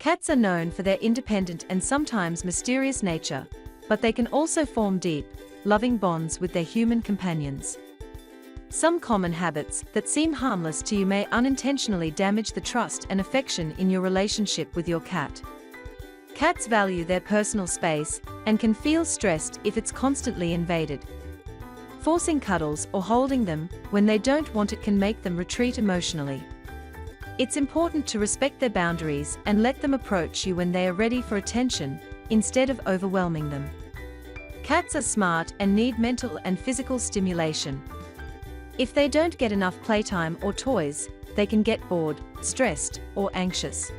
Cats are known for their independent and sometimes mysterious nature, but they can also form deep, loving bonds with their human companions. Some common habits that seem harmless to you may unintentionally damage the trust and affection in your relationship with your cat. Cats value their personal space and can feel stressed if it's constantly invaded. Forcing cuddles or holding them when they don't want it can make them retreat emotionally. It's important to respect their boundaries and let them approach you when they are ready for attention, instead of overwhelming them. Cats are smart and need mental and physical stimulation. If they don't get enough playtime or toys, they can get bored, stressed, or anxious.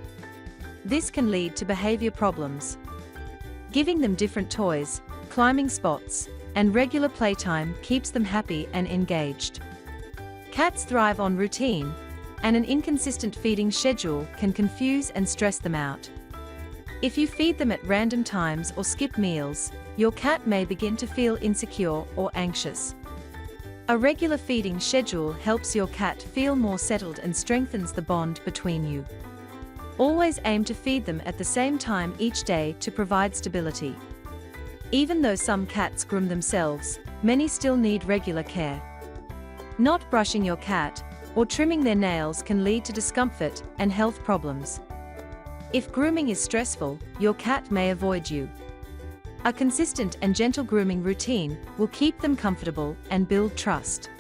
This can lead to behavior problems. Giving them different toys, climbing spots, and regular playtime keeps them happy and engaged. Cats thrive on routine, and an inconsistent feeding schedule can confuse and stress them out. If you feed them at random times or skip meals, your cat may begin to feel insecure or anxious. A regular feeding schedule helps your cat feel more settled and strengthens the bond between you. Always aim to feed them at the same time each day to provide stability. Even though some cats groom themselves, many still need regular care. Not brushing your cat or trimming their nails can lead to discomfort and health problems. If grooming is stressful, your cat may avoid you. A consistent and gentle grooming routine will keep them comfortable and build trust.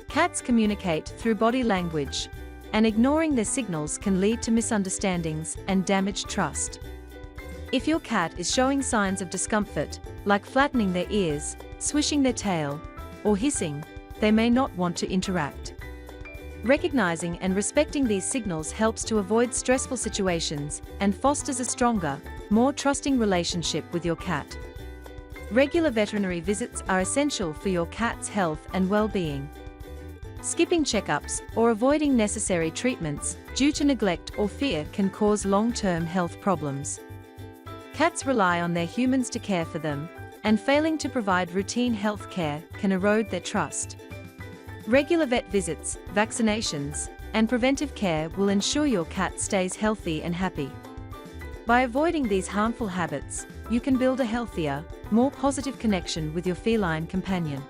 Cats communicate through body language, and ignoring their signals can lead to misunderstandings and damaged trust. If your cat is showing signs of discomfort, like flattening their ears, swishing their tail, or hissing, they may not want to interact. Recognizing and respecting these signals helps to avoid stressful situations and fosters a stronger, more trusting relationship with your cat. Regular veterinary visits are essential for your cat's health and well-being. Skipping checkups or avoiding necessary treatments due to neglect or fear can cause long-term health problems. Cats rely on their humans to care for them, and failing to provide routine health care can erode their trust. Regular vet visits, vaccinations, and preventive care will ensure your cat stays healthy and happy. By avoiding these harmful habits, you can build a healthier, more positive connection with your feline companion.